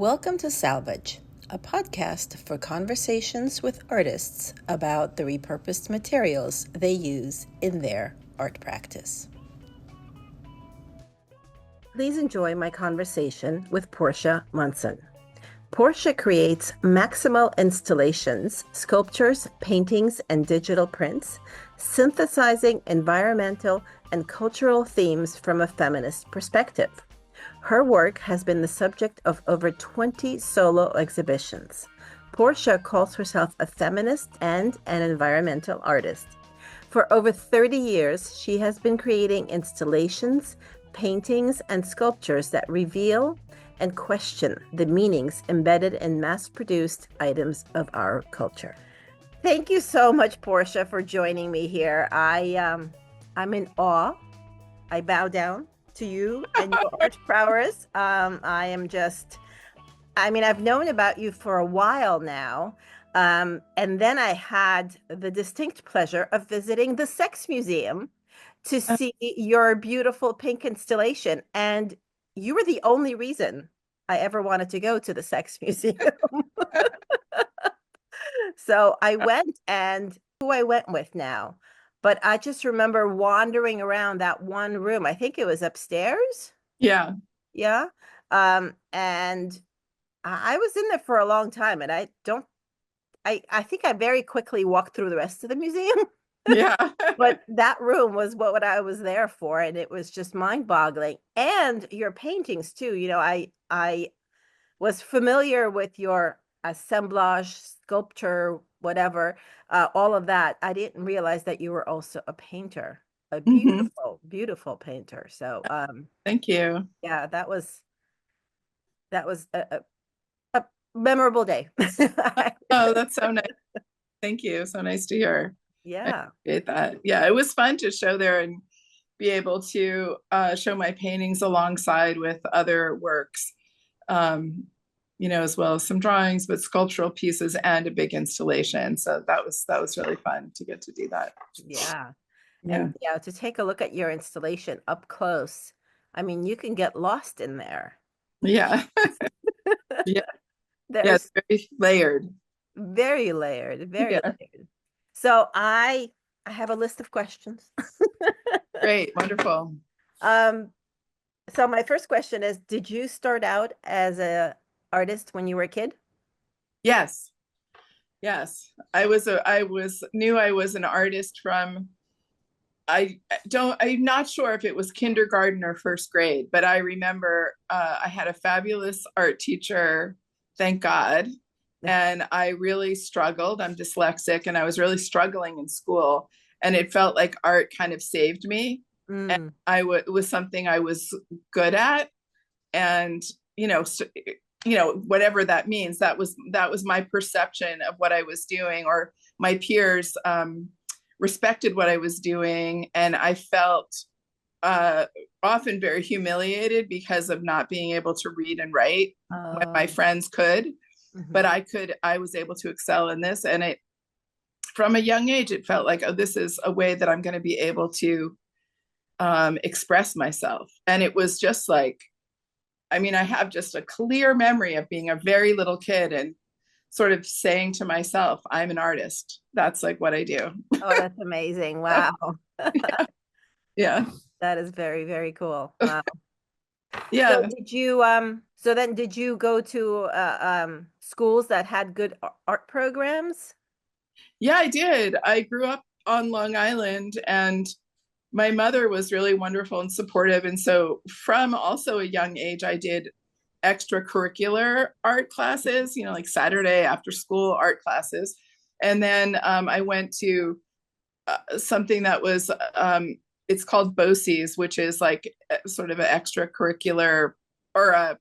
Welcome to Salvage, a podcast for conversations with artists about the repurposed materials they use in their art practice. Please enjoy my conversation with Portia Munson. Portia creates maximal installations, sculptures, paintings, and digital prints, synthesizing environmental and cultural themes from a feminist perspective. Her work has been the subject of over 20 solo exhibitions. Portia calls herself a feminist and an environmental artist. For over 30 years, she has been creating installations, paintings, and sculptures that reveal and question the meanings embedded in mass-produced items of our culture. Thank you so much, Portia, for joining me here. I'm in awe. I bow down to you and your art prowess. I've known about you for a while now. And then I had the distinct pleasure of visiting the Sex Museum to see your beautiful pink installation. And you were the only reason I ever wanted to go to the Sex Museum. So I went, and who I went with now. But I just remember wandering around that one room. I think it was upstairs. Yeah. Yeah. And I was in there for a long time, and I think I very quickly walked through the rest of the museum. Yeah. But that room was what I was there for, and it was just mind-boggling. And your paintings too. You know, I was familiar with your assemblage, sculpture, whatever, all of that. I didn't realize that you were also a painter, a beautiful, beautiful painter. So, thank you. Yeah, that was a memorable day. Oh, that's so nice. Thank you. So nice to hear. Yeah. I appreciate that. Yeah, it was fun to show there and be able to show my paintings alongside with other works. As well as some drawings, but sculptural pieces and a big installation. So that was really fun to get to do that. Yeah. Yeah. And to take a look at your installation up close. I mean, you can get lost in there. Yeah. Yeah. There's very layered. Very layered, very layered. So I have a list of questions. Great, wonderful. So my first question is, did you start out as a artist when you were a kid? Yes. I knew I was an artist from, I'm not sure if it was kindergarten or first grade, but I remember I had a fabulous art teacher, thank God. And I really struggled. I'm dyslexic, and I was really struggling in school. And it felt like art kind of saved me. And it was something I was good at. And, whatever that means, that was my perception of what I was doing, or my peers respected what I was doing. And I felt often very humiliated because of not being able to read and write when my friends could. But I was able to excel in this. And from a young age, it felt like, this is a way that I'm going to be able to express myself. And it was just like, I have just a clear memory of being a very little kid and sort of saying to myself, I'm an artist. That's like what I do. Oh, that's amazing. Wow. Yeah. That is very, very cool. Wow. Yeah. So did you go to schools that had good art programs? Yeah, I did. I grew up on Long Island, and my mother was really wonderful and supportive. And so from also a young age, I did extracurricular art classes, like Saturday after school art classes. And then I went to something that was, it's called BOCES, which is like sort of an extracurricular or a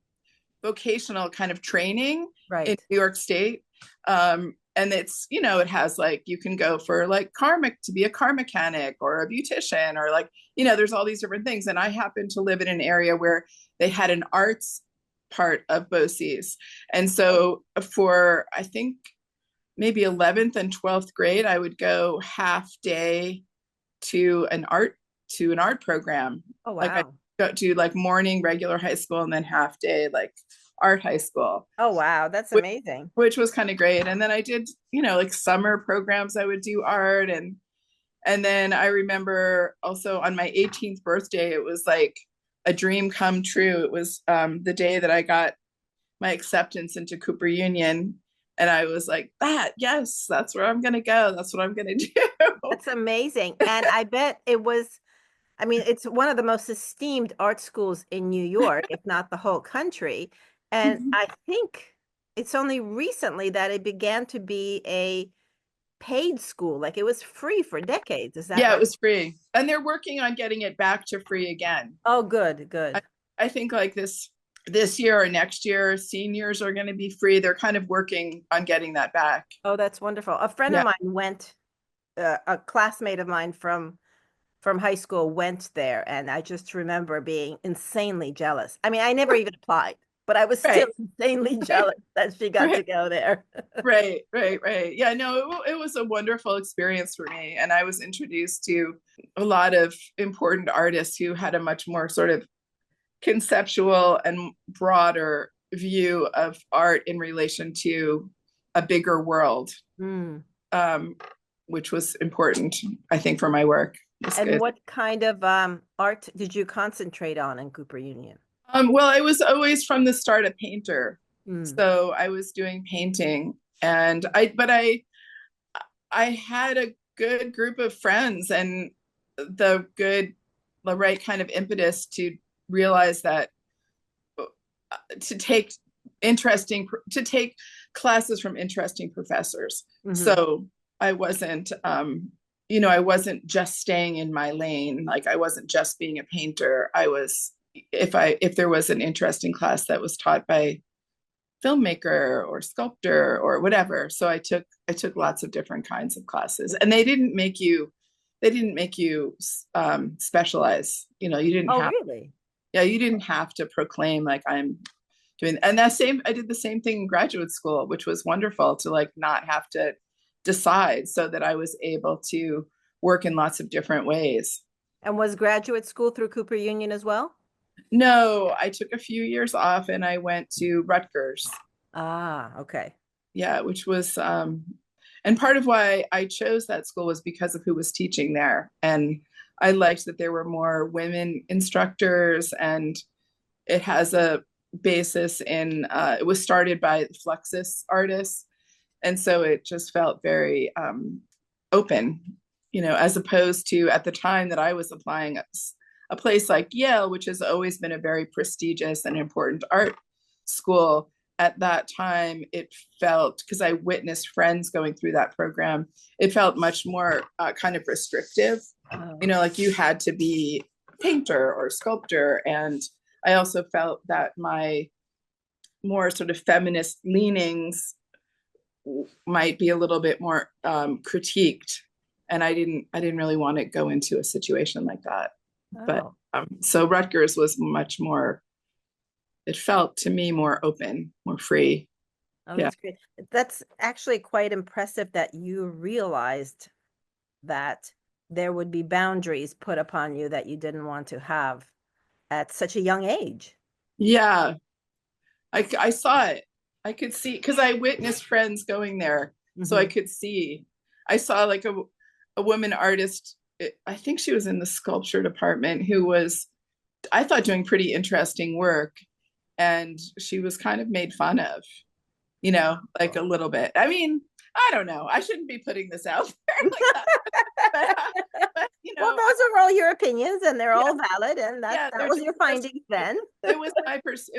vocational kind of training in New York State. And it's, it has like, you can go for like to be a car mechanic or a beautician, or like, there's all these different things. And I happened to live in an area where they had an arts part of BOCES. And so for, I think, maybe 11th and 12th grade, I would go half day to an art program. Oh, wow. Like I go to like morning regular high school, and then half day like art high school, Oh, wow. That's which, amazing. which was kind of great. And then I did, like summer programs, I would do art. And then I remember also on my 18th birthday, it was like a dream come true. It was the day that I got my acceptance into Cooper Union. And I was like, yes, that's where I'm going to go. That's what I'm going to do. That's amazing. And I bet it was, I mean, it's one of the most esteemed art schools in New York, if not the whole country. And I think it's only recently that it began to be a paid school. Like it was free for decades. Is that Yeah, it right? was free. And they're working on getting it back to free again. Oh, good, I, good. I think like this year or next year, seniors are going to be free. They're kind of working on getting that back. Oh, that's wonderful. A friend of Yeah. mine went, a classmate of mine from high school went there, and I just remember being insanely jealous. I mean, I never even applied, but I was still Right. insanely jealous that she got Right. to go there. Right. Yeah, no, it was a wonderful experience for me. And I was introduced to a lot of important artists who had a much more sort of conceptual and broader view of art in relation to a bigger world, Mm. um, which was important, I think, for my work. It's And good. what kind of art did you concentrate on in Cooper Union? Well, I was always from the start a painter, Mm. so I was doing painting, and I had a good group of friends and the right kind of impetus to realize that to take to take classes from interesting professors. Hmm. So I wasn't I wasn't just staying in my lane. Like I wasn't just being a painter. I was if there was an interesting class that was taught by filmmaker or sculptor or whatever. So I took lots of different kinds of classes, and they didn't make you specialize. You didn't Oh, have really? yeah you didn't have to proclaim like I'm doing. And that same I did the same thing in graduate school, which was wonderful to like not have to decide, so that I was able to work in lots of different ways. And was graduate school through Cooper Union as well? No, I took a few years off and I went to Rutgers. Ah, okay. Yeah, which was and part of why I chose that school was because of who was teaching there. And I liked that there were more women instructors, and it has a basis in it was started by Fluxus artists, and so it just felt very open, as opposed to at the time that I was applying a place like Yale, which has always been a very prestigious and important art school. At that time, it felt, because I witnessed friends going through that program, it felt much more kind of restrictive. Oh. Like you had to be a painter or a sculptor. And I also felt that my more sort of feminist leanings might be a little bit more critiqued, and I didn't really want to go into a situation like that. But Oh. so Rutgers was much more, it felt to me more open, more free. Oh, Yeah. that's great. That's actually quite impressive that you realized that there would be boundaries put upon you that you didn't want to have at such a young age. Yeah, I saw it. I could see, because I witnessed friends going there, so I Hmm. could see. I saw like a woman artist. I think she was in the sculpture department, who was, I thought, doing pretty interesting work, and she was kind of made fun of, like a little bit. I mean, I don't know. I shouldn't be putting this out there like that. But Well, those are all your opinions and they're yeah, all valid, and that yeah, that they're was just, your findings then. it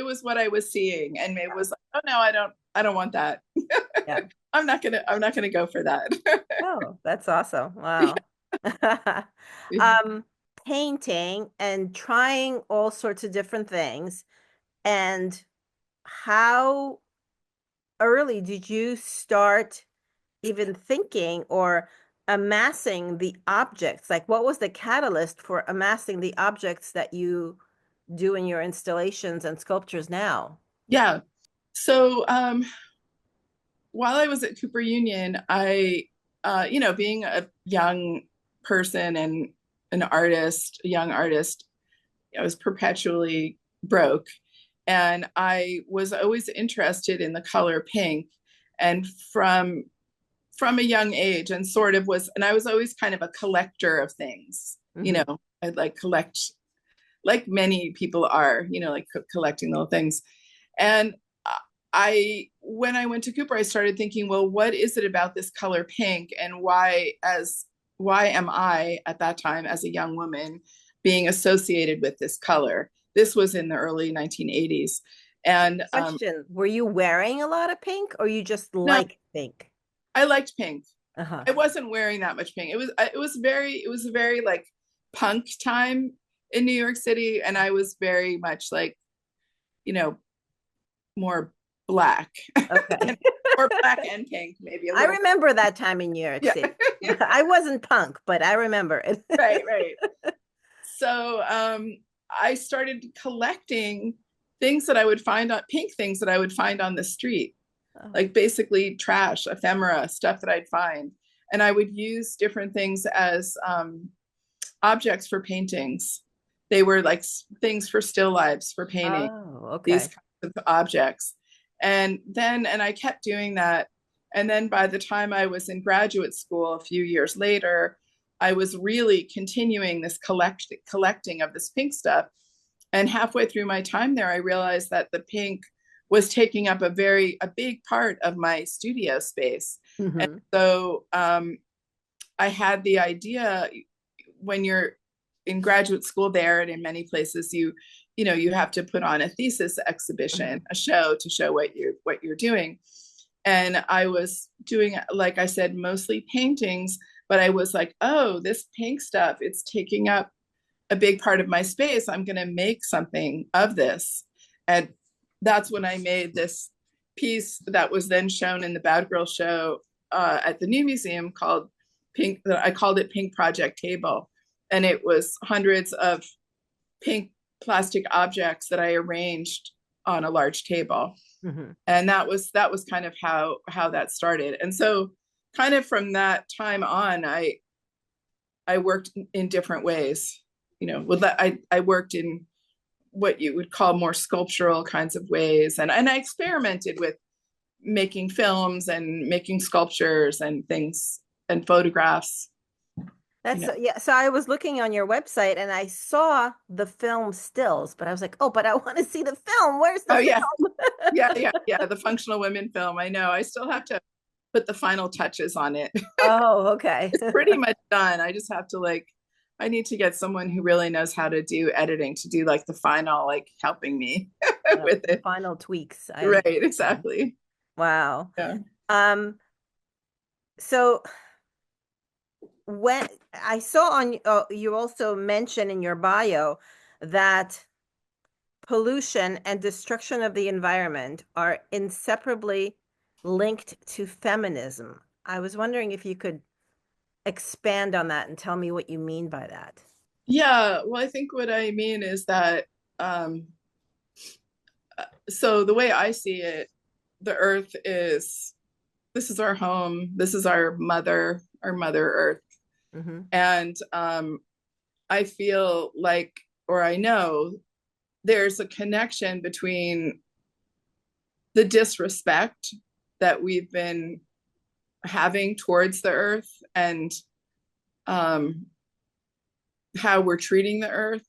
was what I was seeing, and it was like, oh no, I don't want that. Yeah. I'm not gonna go for that. Oh, that's awesome. Yeah. Wow. Um, Painting and trying all sorts of different things. And how early did you start even thinking or amassing the objects? Like, what was the catalyst for amassing the objects that you do in your installations and sculptures now? Yeah. So while I was at Cooper Union, being a young person and a young artist, I was perpetually broke. And I was always interested in the color pink, and from a young age, and sort of was, and I was always kind of a collector of things. I'd like collect, like many people are, like collecting little things. And when I went to Cooper, I started thinking, well, what is it about this color pink, and why am I at that time as a young woman being associated with this color? This was in the early 1980s. And Question, were you wearing a lot of pink or you just no, like pink? I liked pink. Uh-huh. I wasn't wearing that much pink. It was a very like punk time in New York City, and I was very much like, you know, more black. Okay. Or black and pink, maybe a I little. remember that time in New York Yeah. City. Yeah. I wasn't punk, but I remember it. Right, right. So I started collecting things that I would find on pink things that I would find on the street, Oh. like basically trash, ephemera, stuff that I'd find. And I would use different things as objects for paintings. They were like things for still lives, for painting, Oh, these okay. kinds of objects. And I kept doing that. And then by the time I was in graduate school a few years later, I was really continuing this collecting of this pink stuff. And halfway through my time there, I realized that the pink was taking up a big part of my studio space. And Mm-hmm. so I had the idea, when you're in graduate school there and in many places, you have to put on a thesis exhibition, a show to show what you're doing. And I was doing, like I said, mostly paintings, but I was like, oh, this pink stuff, it's taking up a big part of my space. I'm going to make something of this. And that's when I made this piece that was then shown in the Bad Girl show at the New Museum, called Pink. I called it Pink Project Table. And it was hundreds of pink plastic objects that I arranged on a large table. Mm-hmm. And that was kind of how that started. And so kind of from that time on, I worked in different ways. I worked in what you would call more sculptural kinds of ways, and I experimented with making films and making sculptures and things and photographs. Yeah. So I was looking on your website and I saw the film stills, but I was like, oh, but I want to see the film. Where's the Oh yeah, film? yeah. The functional women film. I know. I still have to put the final touches on it. Oh, okay. It's pretty much done. I just have to I need to get someone who really knows how to do editing to do like the final, like helping me with The it. final tweaks. I Right, understand. exactly. Wow. Yeah. Um, so when I saw you also mention in your bio that pollution and destruction of the environment are inseparably linked to feminism. I was wondering if you could expand on that and tell me what you mean by that. Yeah. Well, I think what I mean is that, um, so the way I see it, the earth is, this is our home. This is our mother earth. Mm-hmm. And I feel like, or I know, there's a connection between the disrespect that we've been having towards the earth, and how we're treating the earth.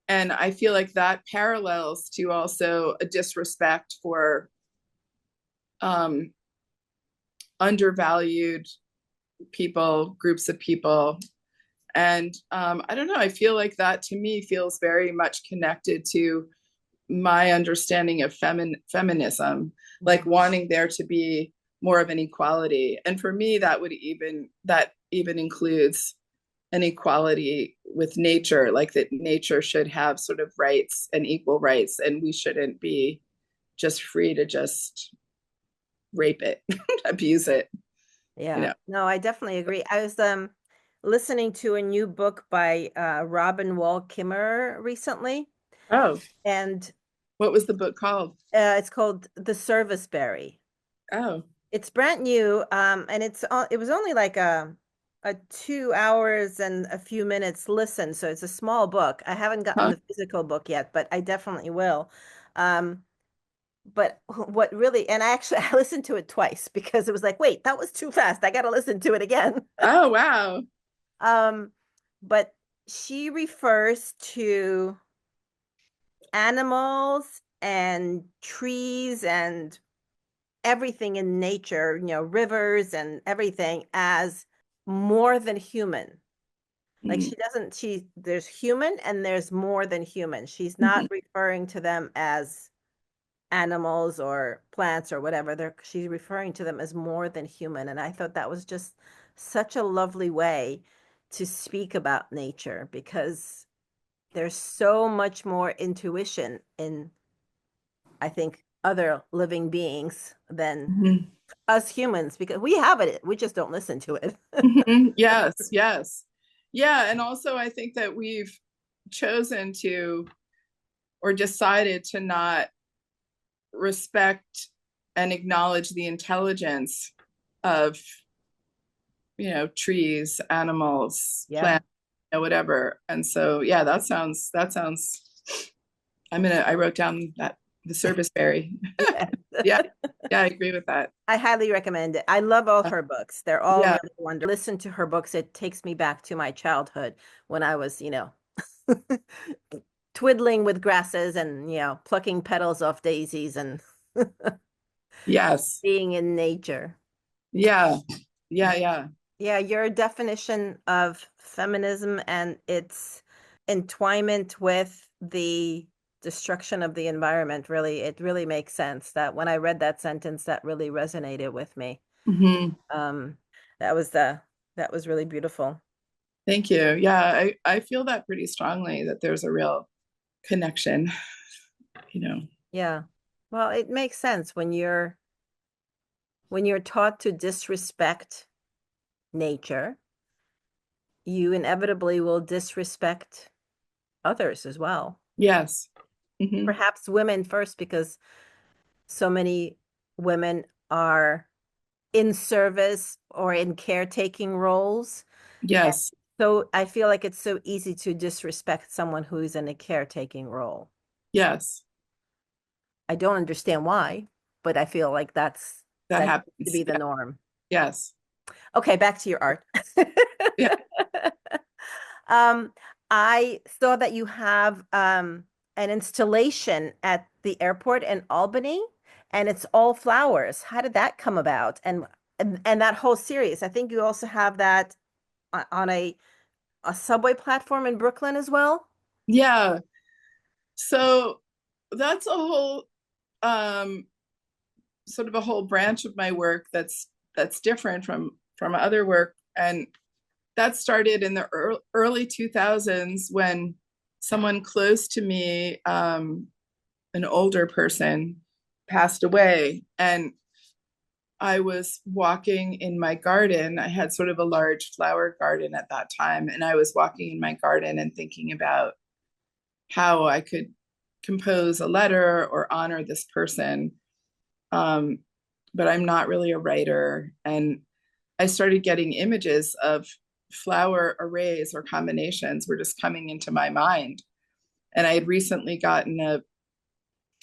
And I feel like that parallels to also a disrespect for undervalued people, groups of people. And I don't know, I feel like that to me feels very much connected to my understanding of feminism, like wanting there to be more of an equality. And for me, that even includes an equality with nature, like that nature should have sort of rights and equal rights, and we shouldn't be just free to just rape it, abuse it. Yeah. No, I definitely agree. I was listening to a new book by Robin Wall Kimmerer recently, Oh, and what was the book called? it's called The Serviceberry. Oh, It's brand new, and it was only like a 2 hours and a few minutes listen, so it's a small book. I haven't gotten huh. the physical book yet, but I definitely will. But what really, and I actually I listened to it twice because it was like, wait, that was too fast. I got to listen to it again. Oh, wow. Um, but she refers to animals and trees and everything in nature, rivers and everything as more than human. Like Mm-hmm. there's human and there's more than human. She's not referring to them as animals or plants or whatever. She's referring to them as more than human. And I thought that was just such a lovely way to speak about nature because there's so much more intuition in, I think, other living beings than Mm-hmm. us humans because we have it. We just don't listen to it. Mm-hmm. Yes, yes. Yeah, and also I think that we've chosen to or decided to not respect and acknowledge the intelligence of, trees, animals, Yeah. plants, whatever. And so, yeah, that sounds. I wrote down that the service berry. Yes. Yeah, yeah, I agree with that. I highly recommend it. I love all her books. They're all Yeah, really wonderful. Listen to her books. It takes me back to my childhood when I was, twiddling with grasses and, plucking petals off daisies and yes, being in nature. yeah, yeah, yeah, Yeah, your definition of feminism and its entwinement with the destruction of the environment it really makes sense. That when I read that sentence, that really resonated with me. hmm. Um, that was really beautiful. Thank you. Yeah, I feel that pretty strongly that there's a real connection, you know. Yeah. Well, it makes sense when you're taught to disrespect nature, you inevitably will disrespect others as well. Yes. Hmm. Perhaps women first, because so many women are in service or in caretaking roles. And Yes. so I feel like it's so easy to disrespect someone who's in a caretaking role. Yes. I don't understand why, but I feel like That that seems to happens. be the Yeah. norm. Yes. Okay, back to your art. Yeah. Um, I saw that you have an installation at the airport in Albany, and it's all flowers. How did that come about? And that whole series. I think you also have that on a subway platform in Brooklyn as well. Yeah. So that's a whole um sort of a whole branch of my work that's different from other work, and that started in the early 2000s when someone close to me, an older person, passed away, and I was walking in my garden. I had sort of a large flower garden at that time, and I was walking in my garden and thinking about how I could compose a letter or honor this person. Um, but I'm not really a writer. And I started getting images of flower arrays or combinations were just coming into my mind. And I had recently gotten a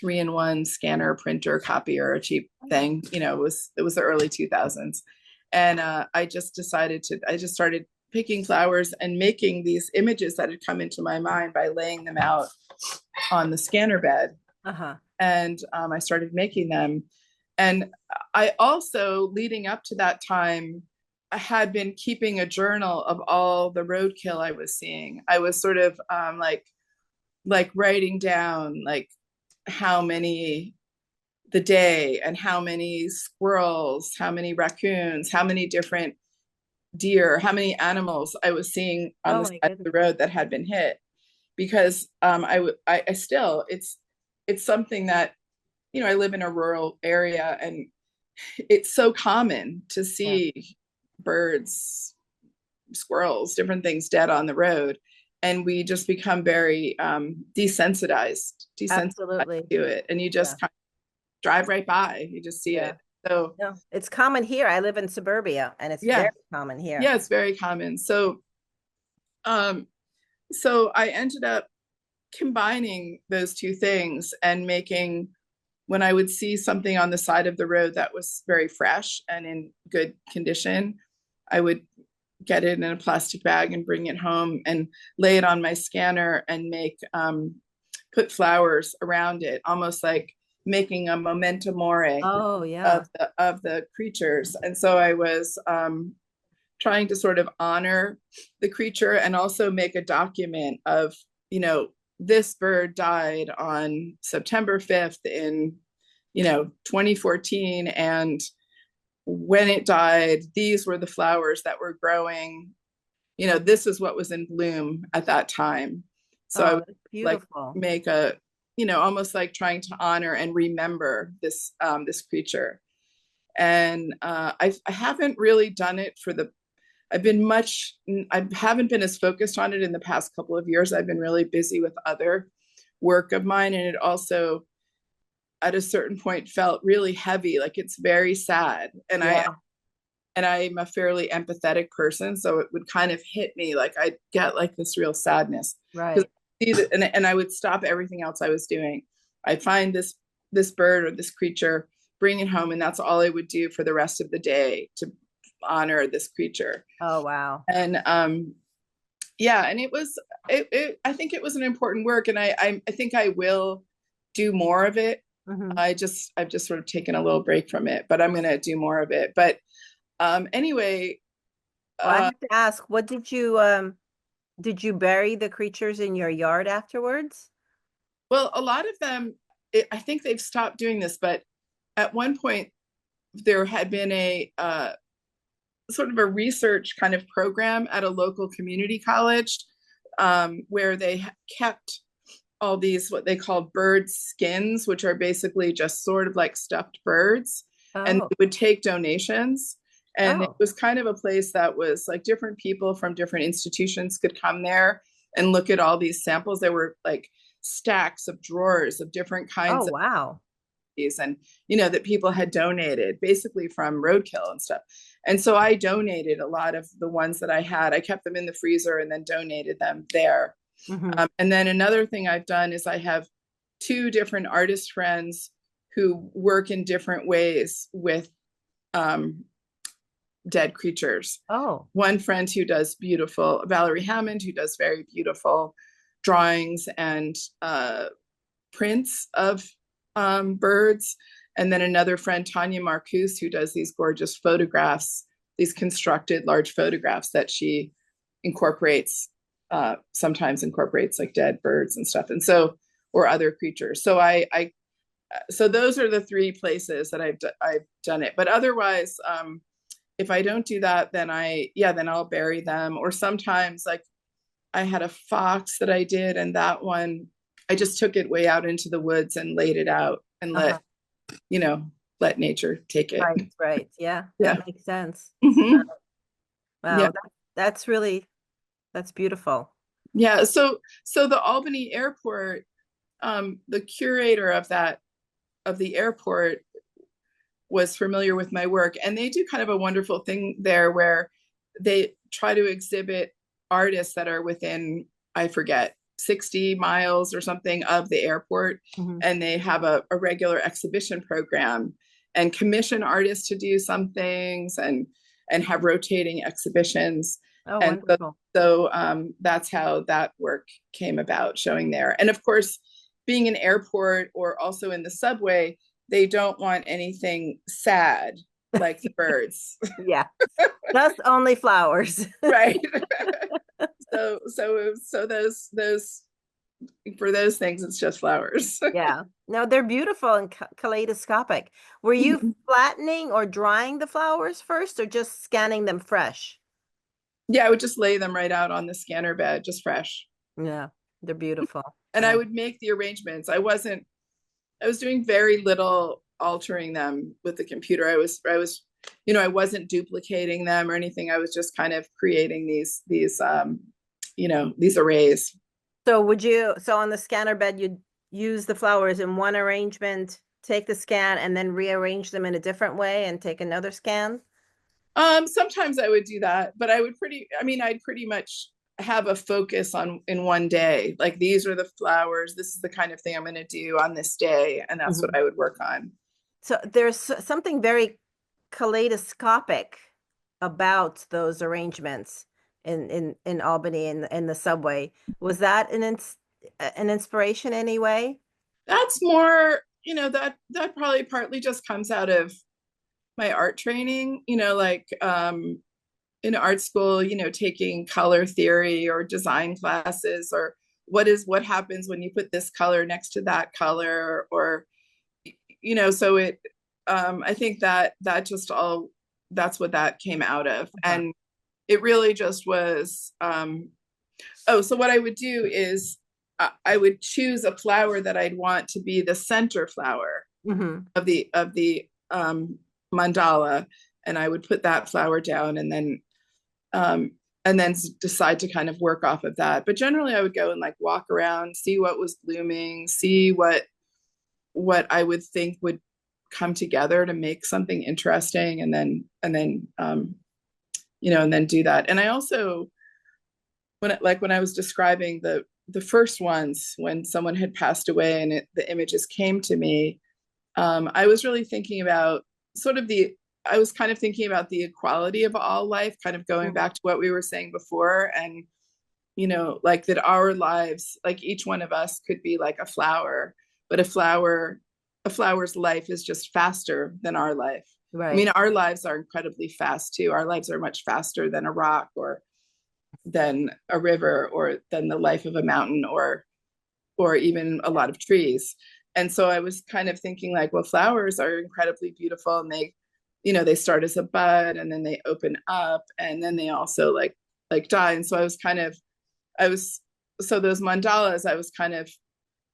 3-in-1 scanner, printer, copier, a cheap thing. It was the early 2000s. And I just started picking flowers and making these images that had come into my mind by laying them out on the scanner bed. Uh-huh. And I started making them. And I also, leading up to that time, I had been keeping a journal of all the roadkill I was seeing. I was sort of like writing down like how many the day and how many squirrels, how many raccoons, how many different deer, how many animals I was seeing on Oh the my side of goodness. the road that had been hit. Because I still, it's something that, I live in a rural area, and it's so common to Yeah, see birds, squirrels, different things dead on the road. And we just become very desensitized absolutely. to it. And you Yeah. just kind of drive right by, you just see Yeah. it. So, No, it's common here. I live in suburbia and it's yeah, very common here. yeah, it's very common. Um, so I ended up combining those two things and making, when I would see something on the side of the road that was very fresh and in good condition, I would get it in a plastic bag and bring it home and lay it on my scanner and make put flowers around it, almost like making a memento mori Oh, yeah. of the creatures. And so I was trying to sort of honor the creature and also make a document of, you know, this bird died on September 5th in, you know, 2014. And when it died, these were the flowers that were growing. You know, this is what was in bloom at that time. So I Oh, would that's like beautiful. make a, you know, almost like trying to honor and remember this creature. And I haven't really done it for the, I've been much, I haven't been as focused on it in the past couple of years. I've been really busy with other work of mine. And it also, at a certain point, felt really heavy. Like it's very sad. Yeah, And I'm a fairly empathetic person. So it would kind of hit me like I'd get like this real sadness. Because right. and I would stop everything else I was doing. I'd find this bird or this creature, bring it home, and that's all I would do for the rest of the day to honor this creature. Oh, wow. And yeah, and it was I think it was an important work, and I think I will do more of it. Hmm. I've just sort of taken a little break from it, but I'm going to do more of it. But anyway, Well, I uh, have to ask, what did you bury the creatures in your yard afterwards? well, a lot of them, I think they've stopped doing this, but at one point there had been a sort of a research kind of program at a local community college where they kept all these what they called bird skins, which are basically just sort of like stuffed birds, and Oh, they would take donations. And it oh, was kind of a place that was like different people from different institutions could come there and look at all these samples. There were like stacks of drawers of different oh, kinds of wow. these, and you know that people had donated basically from roadkill and stuff. And so I donated a lot of the ones that I had. I kept them in the freezer and then donated them there. Hmm. And then another thing I've done is I have two different artist friends who work in different ways with um, dead creatures. Oh, One friend who does beautiful, Valerie Hammond, who does very beautiful drawings and prints of birds. And then another friend, Tanya Marcuse, who does these gorgeous photographs, these constructed large photographs that she incorporates, sometimes incorporates like dead birds and stuff. And so, or other creatures. So so those are the three places that I've done it. But otherwise, if I don't do that, then then I'll bury them. Or sometimes like I had a fox that I did, and that one I just took it way out into the woods and laid it out and uh-huh. you know, let nature take it. Right, right. Yeah, Yeah. that makes sense. Hmm. Yeah. Wow, that's really, that's beautiful. Yeah. So the Albany airport, the curator of the airport was familiar with my work, and they do kind of a wonderful thing there where they try to exhibit artists that are within, I forget, 60 miles or something of the airport. Hmm. And they have a regular exhibition program and commission artists to do some things and have rotating exhibitions. Oh, And wonderful. that's how that work came about, showing there. And of course, being an airport or also in the subway, they don't want anything sad like the birds. Yeah, just only flowers. Right. So those for those things it's just flowers. Yeah. No, they're beautiful and kaleidoscopic. Were you flattening or drying the flowers first or just scanning them fresh? Yeah, I would just lay them right out on the scanner bed, just fresh. Yeah, they're beautiful. And I would make the arrangements. I was doing very little altering them with the computer. You know, I wasn't duplicating them or anything. I was just kind of creating you know, these arrays. So so on the scanner bed, you'd use the flowers in one arrangement, take the scan, and then rearrange them in a different way and take another scan? Sometimes I would do that, but I mean, I'd pretty much have a focus on in one day. Like these are the flowers. This is the kind of thing I'm going to do on this day, and that's what Mhm. I would work on. So there's something very kaleidoscopic about those arrangements in Albany in the subway. Was that an inspiration anyway? That's more, that probably partly just comes out of my art training, like in art school, taking color theory or design classes, or what happens when you put this color next to that color, or so I think that just all that's what that came out of. Uh-huh. And it really just was so what I would do is I would choose a flower that I'd want to be the center flower Hmm. of the mandala, and I would put that flower down, um, and then decide to kind of work off of that. But generally, I would go and like walk around, see what was blooming, see what I would think would come together to make something interesting, and then do that. And I also, when I was describing the first ones when someone had passed away and the images came to me, I was really thinking about sort of the I was kind of thinking about the equality of all life, kind of going back to what we were saying before, and like that our lives, like each one of us could be like a flower, but a flower's life is just faster than our life. I mean, Right. our lives are incredibly fast too. Our lives are much faster than a rock, or than a river, or than the life of a mountain, or even a lot of trees. And so I was kind of thinking like, well, flowers are incredibly beautiful, and they start as a bud, and then they open up, and then they also like die. And so I was so those mandalas I was kind of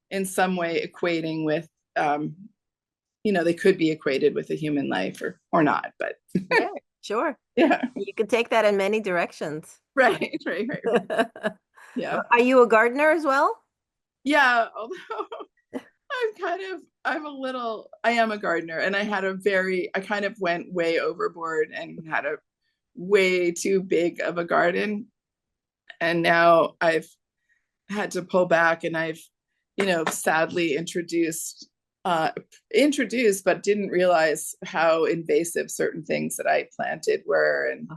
in some way equating with, they could be equated with a human life, or not, but Yeah, sure. yeah. You can take that in many directions. Right. Yeah. Are you a gardener as well? Yeah, although I am a gardener, and I kind of went way overboard and had a way too big of a garden. And now I've had to pull back, and I've, sadly introduced, but didn't realize how invasive certain things that I planted were. And,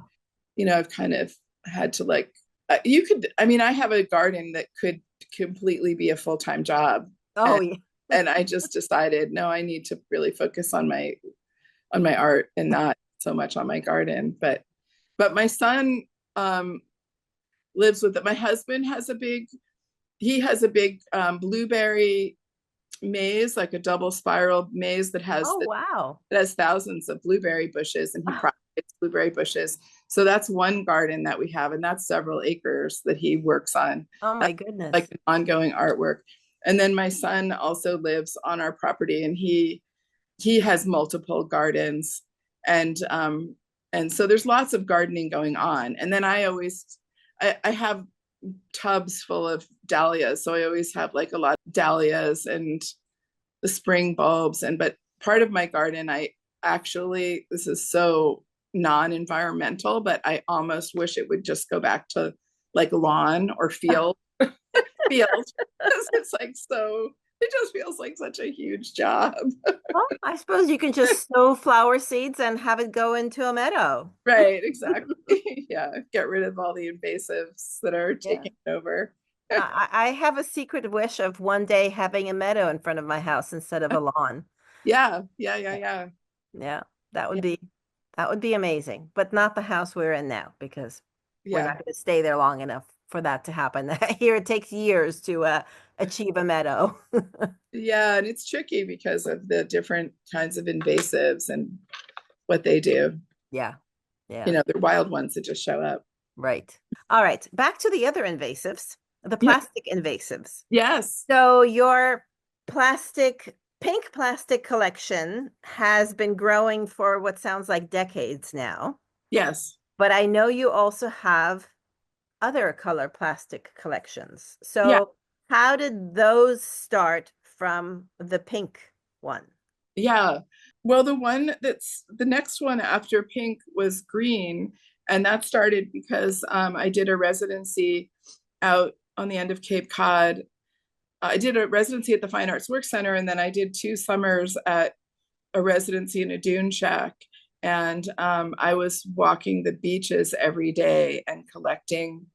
I've kind of had to like, I mean, I have a garden that could completely be a full-time job. Oh, And yeah. and I just decided, no, I need to really focus on my art and not so much on my garden. But my son um lives with it. My husband has a big blueberry maze, like a double spiral maze Oh, wow. that has thousands of blueberry bushes, and he propagates blueberry bushes. So that's one garden that we have, and that's several acres that he works on. Oh my That's like goodness. an ongoing artwork. And then my son also lives on our property, and he has multiple gardens, and so there's lots of gardening going on. And then I have tubs full of dahlias, so I always have like a lot of dahlias and the spring bulbs. And but part of my garden, I actually, this is so non-environmental, but I almost wish it would just go back to like lawn or field. It's like, so it just feels like such a huge job. Well, I suppose you can just sow flower seeds and have it go into a meadow. Right, exactly. Yeah, get rid of all the invasives that are Yeah. taking over. I have a secret wish of one day having a meadow in front of my house instead of a lawn. Yeah. Yeah, that would Yeah, be that would be amazing, but not the house we're in now because we're not yeah, going to stay there long enough for that to happen. Here it takes years to achieve a meadow. yeah. And it's tricky because of the different kinds of invasives and what they do. Yeah, yeah, They're wild ones that just show up. right. All right, back to the other invasives, the Yeah. plastic invasives. Yes. So your pink plastic collection has been growing for what sounds like decades now, Yes. but I know you also have other color plastic collections. Yeah. So how did those start from the pink one? Yeah. Well, the next one after pink was green. And that started because I did a residency out on the end of Cape Cod. I did a residency at the Fine Arts Work Center, and then I did 2 summers at a residency in a dune shack. And I was walking the beaches every day and collecting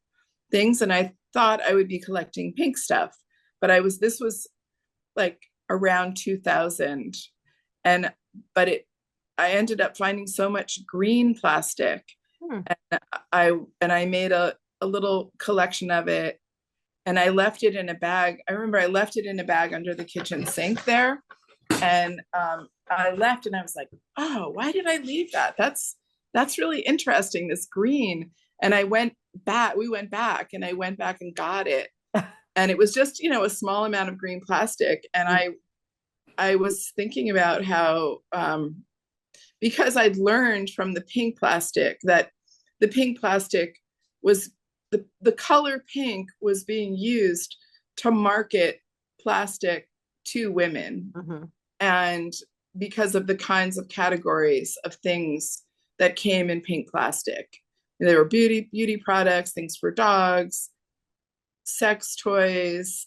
things. And I thought I would be collecting pink stuff, but this was like around 2000. And, but I ended up finding so much green plastic. Hmm. And I made a little collection of it, and I left it in a bag. I remember I left it in a bag under the kitchen sink there. And I left and I was like, oh, why did I leave that? That's really interesting, this green. And we went back and I went back and got it. And it was just, a small amount of green plastic. And I was thinking about how, because I'd learned from the pink plastic that the pink plastic was the color pink was being used to market plastic to women. Mm-hmm. And because of the kinds of categories of things that came in pink plastic, there were beauty products, things for dogs, sex toys,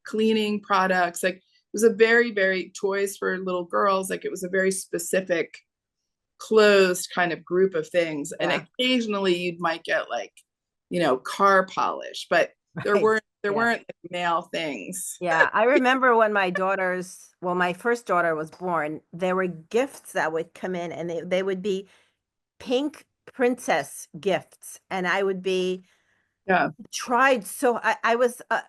cleaning products. Like, it was a very, very toys for little girls. Like, it was a very specific, closed kind of group of things. Yeah. And occasionally you might get like, car polish, but there weren't like male things. Yeah, I remember when my first daughter was born, there were gifts that would come in, and they would be pink princess gifts, and I would be tried. So I was I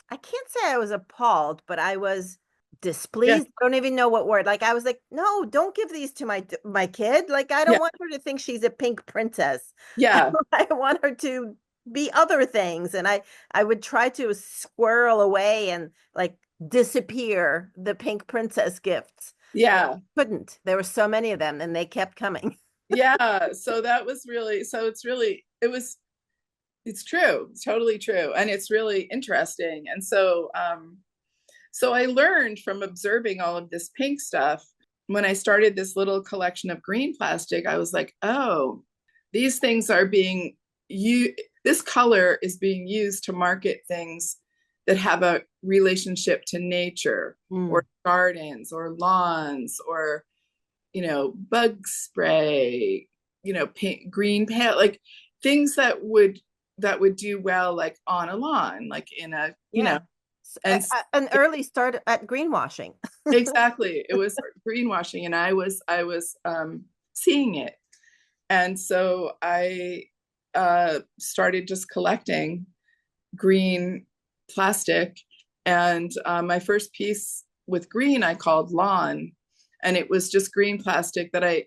can't say I was appalled, but I was displeased. I don't even know what word. Like, I was like, no, don't give these to my kid. Like, I don't want her to think she's a pink princess. Yeah. I want her to be other things. And I would try to squirrel away and like disappear the pink princess gifts. Yeah. Couldn't. There were so many of them and they kept coming. Yeah. So that was it's true. It's totally true. And it's really interesting. And so I learned from observing all of this pink stuff. When I started this little collection of green plastic, I was like, oh, these things are this color is being used to market things that have a relationship to nature, or gardens or lawns, or, bug spray, pink, green, pale, like things that would do well, like on a lawn, like in a, and an early start at greenwashing. Exactly. It was greenwashing, and I was seeing it. And so I started just collecting green plastic. And my first piece with green I called Lawn. And it was just green plastic that I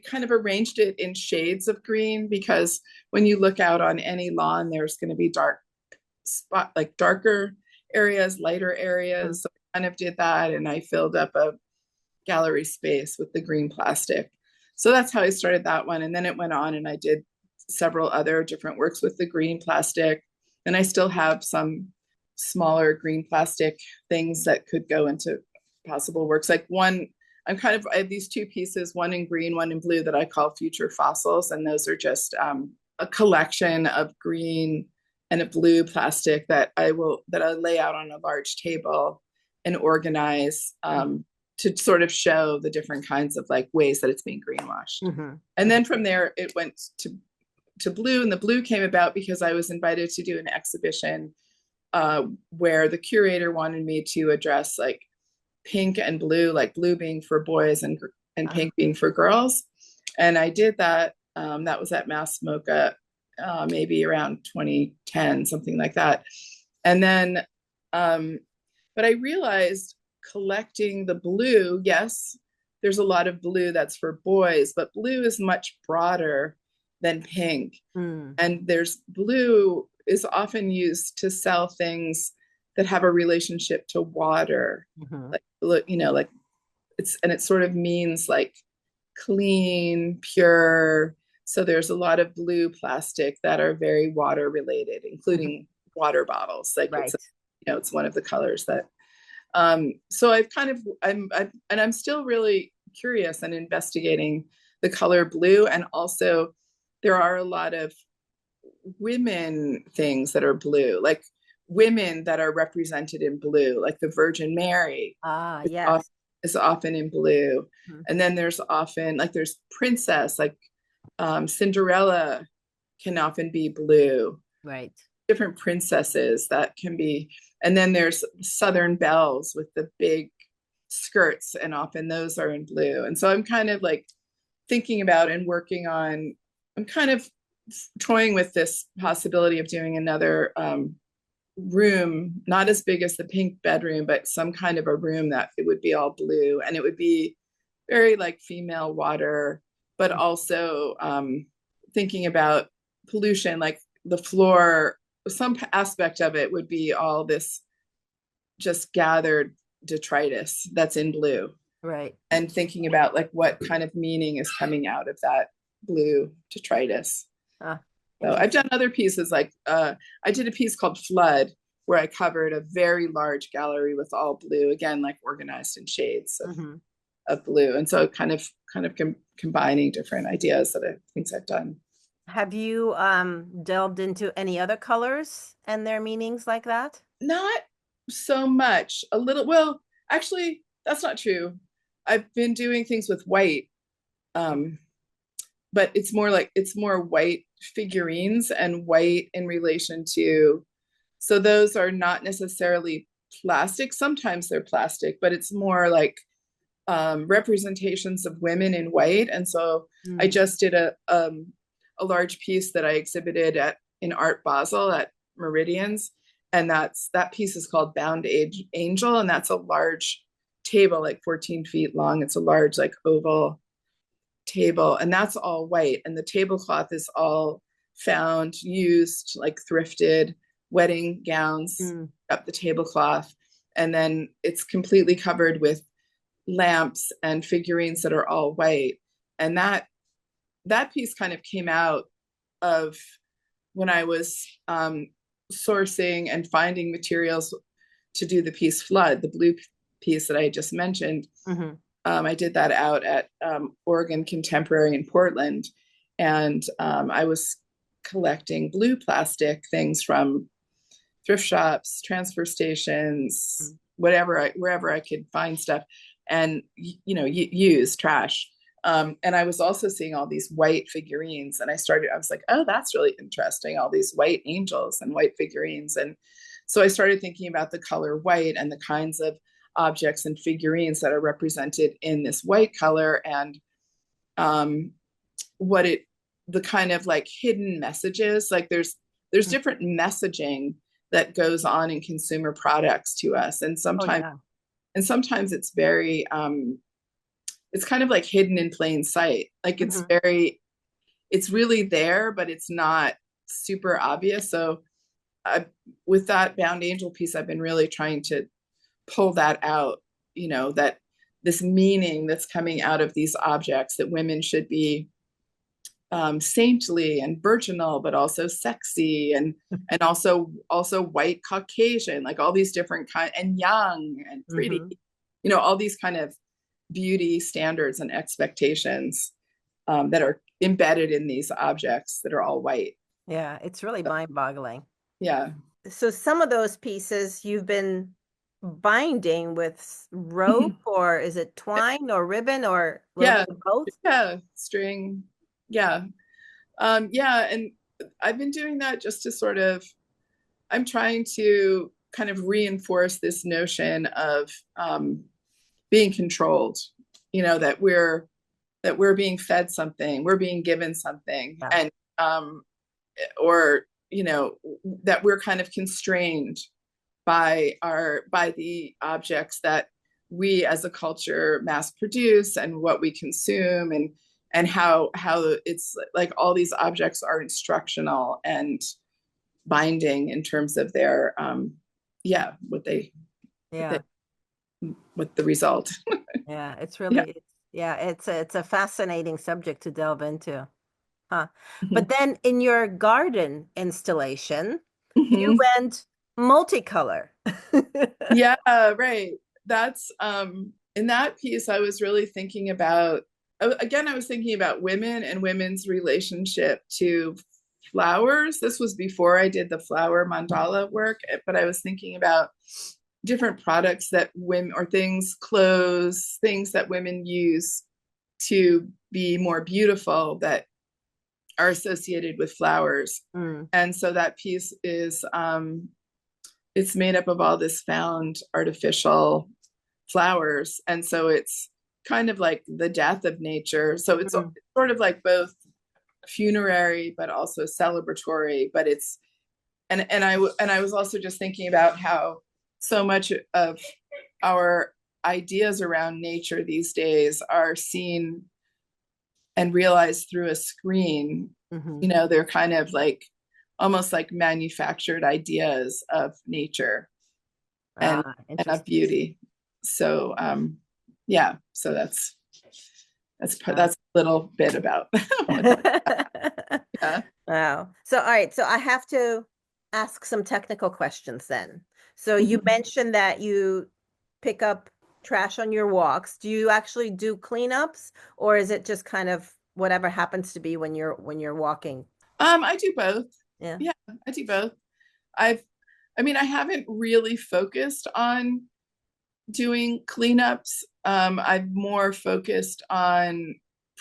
kind of arranged it in shades of green, because when you look out on any lawn, there's going to be darker areas, lighter areas. So I kind of did that, and I filled up a gallery space with the green plastic. So that's how I started that one. And then it went on, and I did several other different works with the green plastic. And I still have some smaller green plastic things that could go into possible works. Like I have these 2 pieces, one in green, one in blue, that I call Future Fossils. And those are just a collection of green and a blue plastic that I lay out on a large table and organize to sort of show the different kinds of like ways that it's being greenwashed. Mm-hmm. And then from there, it went to blue, and the blue came about because I was invited to do an exhibition where the curator wanted me to address like pink and blue, like blue being for boys and pink being for girls. And I did that. That was at Mass MoCA, maybe around 2010, something like that. And then, but I realized collecting the blue, yes, there's a lot of blue that's for boys, but blue is much broader than pink. And blue is often used to sell things that have a relationship to water. Mm-hmm. Like it sort of means like clean, pure. So there's a lot of blue plastic that are very water related, including water bottles. Like it's one of the colors that. So I'm still really curious and investigating the color blue. And also there are a lot of women things that are blue, like women that are represented in blue, like the Virgin Mary Ah, is yes. is often in blue. Mhm. And then there's often like there's princess, like Cinderella can often be blue. Right. Different princesses that can be, and then there's Southern belles with the big skirts, and often those are in blue. And so I'm kind of like thinking about and working on, I'm kind of toying with this possibility of doing another room, not as big as the pink bedroom, but some kind of a room that it would be all blue, and it would be very like female water, but also thinking about pollution, like the floor, some aspect of it would be all this just gathered detritus that's in blue, Right. and thinking about like what kind of meaning is coming out of that blue detritus. Ah, So I've interesting. done other pieces like I did a piece called Flood where I covered a very large gallery with all blue, again, like organized in shades Hmm. of blue. And so kind of combining different ideas that things I've done. Have you delved into any other colors and their meanings like that? Not so much, a little, well, actually, that's not true. I've been doing things with white, um, but it's more white figurines and white in relation to, so those are not necessarily plastic. Sometimes they're plastic, but it's more like representations of women in white. And so I Mm. just did a large piece that I exhibited at in Art Basel at Meridians, and that piece is called Bound Age Angel, and that's a large table, like 14 feet long. It's a large like oval table, and that's all white, and the tablecloth is all found, used, like thrifted wedding gowns Mm. up the tablecloth, and then it's completely covered with lamps and figurines that are all white. And that piece kind of came out of when I was sourcing and finding materials to do the piece Flood, the blue piece that I just mentioned. Hmm. I did that out at Oregon Contemporary in Portland, and I was collecting blue plastic things from thrift shops, transfer stations, wherever I could find stuff, and use trash. And I was also seeing all these white figurines, and I was like, oh, that's really interesting. All these white angels and white figurines. And so I started thinking about the color white and the kinds of objects and figurines that are represented in this white color, and um, what it, the kind of like hidden messages, like there's different messaging that goes on in consumer products to us, Oh, yeah. and sometimes it's very it's kind of like hidden in plain sight, like Hmm. it's really there, but it's not super obvious. So I, with that Bound Angel piece, I've been really trying to pull that out, that this meaning that's coming out of these objects, that women should be saintly and virginal, but also sexy, and also white Caucasian, like all these different kind, and young and pretty, Hmm. all these kind of beauty standards and expectations that are embedded in these objects that are all white. Yeah, it's really mind-boggling. Yeah. So some of those pieces you've been binding with rope, or is it twine or ribbon or a little Yeah. bit of both? Yeah. String. Yeah. Yeah. And I've been doing that just to sort of, I'm trying to kind of reinforce this notion of being controlled, that we're being fed something, we're being given something, Yeah. and or that we're kind of constrained by the objects that we as a culture mass produce, and what we consume, and how it's like all these objects are instructional and binding in terms of their yeah what they what they Yeah. what the result. Yeah. It's Yeah. really, yeah, it's a fascinating subject to delve into. Huh. Mhm. But then in your garden installation, you Mhm. went multicolor. Yeah, right. That's in that piece I was really thinking about again, I was thinking about women and women's relationship to flowers. This was before I did the flower mandala work, but I was thinking about different products that women, or things, clothes, things that women use to be more beautiful that are associated with flowers. And so that piece is it's made up of all this found artificial flowers. And so it's kind of like the death of nature. So it's sort of like both funerary but also celebratory. But it's and I was also just thinking about how so much of our ideas around nature these days are seen and realized through a screen. You know, they're kind of like almost like manufactured ideas of nature and of beauty. So yeah, so that's a little bit about yeah. Wow. So all right, so I have to ask some technical questions then. So you mentioned that you pick up trash on your walks. Do you actually do cleanups, or is it just kind of whatever happens to be when you're walking? I do both. Yeah. Yeah, I do both. I mean, I haven't really focused on doing cleanups. I've more focused on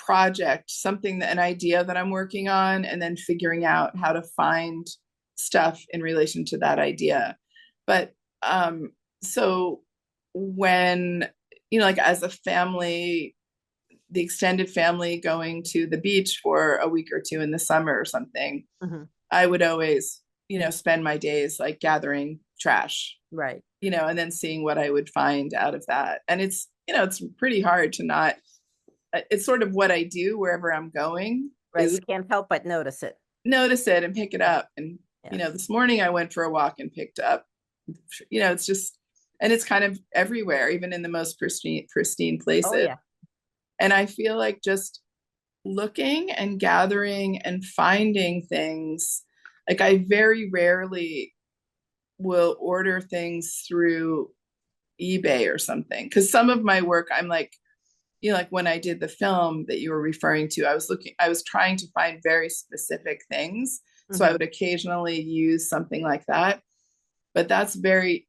an idea that I'm working on, and then figuring out how to find stuff in relation to that idea. But so when, you know, like as a family, the extended family going to the beach for a week or two in the summer or something, I would always, you know, spend my days like gathering trash, right, you know, and then seeing what I would find out of that. And it's, you know, it's pretty hard to not, it's sort of what I do wherever I'm going. Right. You can't help but notice it And pick it up. And, you know, this morning I went for a walk and picked up, you know, it's just, and it's kind of everywhere, even in the most pristine places. Oh, yeah. And I feel like just looking and gathering and finding things, like I very rarely will order things through eBay or something, because some of my work, I'm like, you know, like when I did the film that you were referring to, I was trying to find very specific things. So I would occasionally use something like that, but that's very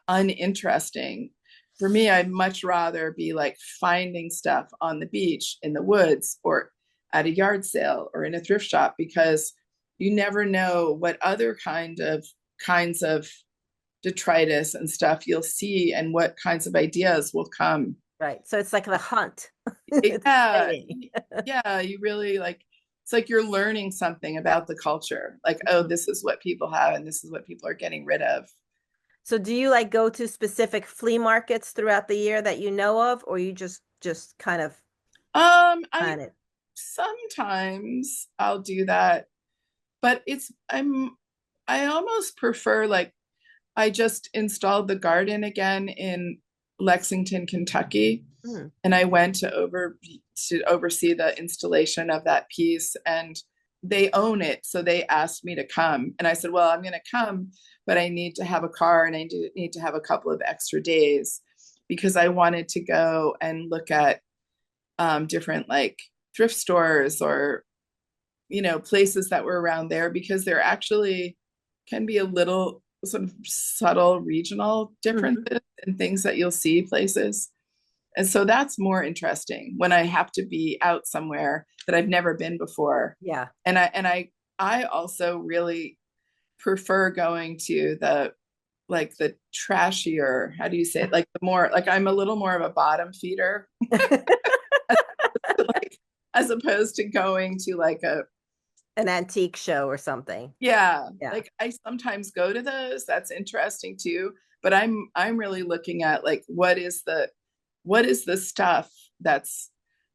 uninteresting. For me, I'd much rather be like finding stuff on the beach, in the woods, or at a yard sale, or in a thrift shop, because you never know what other kinds of detritus and stuff you'll see, and what kinds of ideas will come. Right. So it's like the hunt. Yeah. Yeah. You really like, it's like you're learning something about the culture. Like, oh, this is what people have, and this is what people are getting rid of. So do you like go to specific flea markets throughout the year that you know of, or you just kind of plan it? Sometimes I'll do that, but I almost prefer, like, I just installed the garden again in Lexington, Kentucky, and I went to oversee the installation of that piece, and they own it, so they asked me to come, and I said, well, I'm going to come, but I need to have a car, and I need to have a couple of extra days, because I wanted to go and look at different like thrift stores, or, you know, places that were around there, because there actually can be a little sort of subtle regional differences in things that you'll see places. And so that's more interesting when I have to be out somewhere that I've never been before. Yeah. And I also really prefer going to the trashier, how do you say it? Like the more, like I'm a little more of a bottom feeder like, as opposed to going to like an antique show or something. Yeah. Like I sometimes go to those. That's interesting too. But I'm really looking at like what is the stuff that's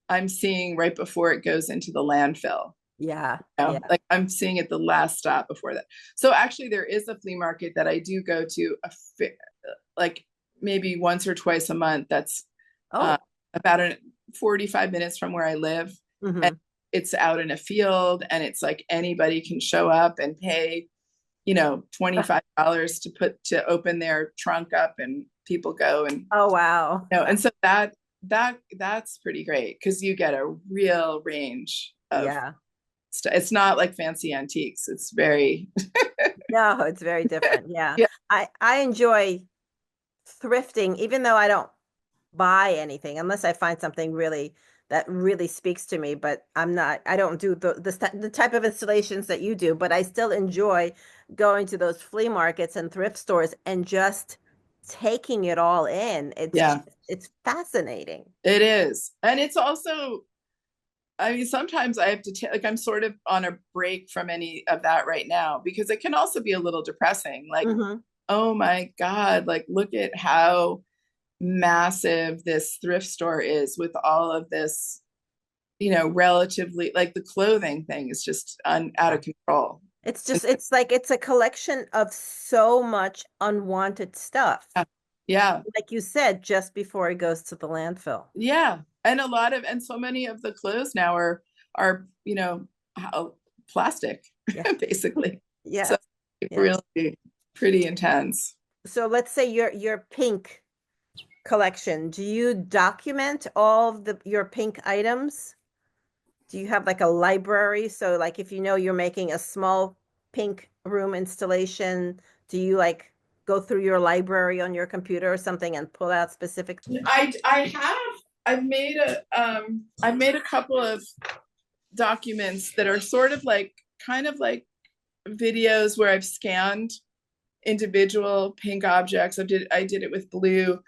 I'm seeing right before it goes into the landfill. Yeah. You know? Like I'm seeing it the last stop before that. So actually there is a flea market that I do go to like maybe once or twice a month. That's about 45 minutes from where I live. And it's out in a field, and it's like anybody can show up and pay, you know, $25 to open their trunk up, and people go and oh wow. you know, and so that that's pretty great because you get a real range of Yeah. stuff. It's not like fancy antiques. It's very No, it's very different. Yeah. yeah, I enjoy thrifting, even though I don't buy anything unless I find something really that really speaks to me. But I don't do the type of installations that you do, but I still enjoy going to those flea markets and thrift stores and just taking it all in. yeah, It's fascinating. it is. And it's also, I mean, sometimes I have to like I'm sort of on a break from any of that right now because it can also be a little depressing. Like, Hmm. oh my God, like look at how massive this thrift store is with all of this, relatively like the clothing thing is just out of control. It's like it's a collection of so much unwanted stuff. Yeah. Like you said, just before it goes to the landfill. Yeah. And and so many of the clothes now are, plastic, Yeah. basically. So Yes. Yes. really pretty intense. So let's say your pink collection. Do you document all of your pink items? Do you have like a library? So like if you know you're making a small pink room installation, do you like go through your library on your computer or something and pull out specific? I have I've made a couple of documents that are sort of like kind of like videos where I've scanned individual pink objects. I did it with blue.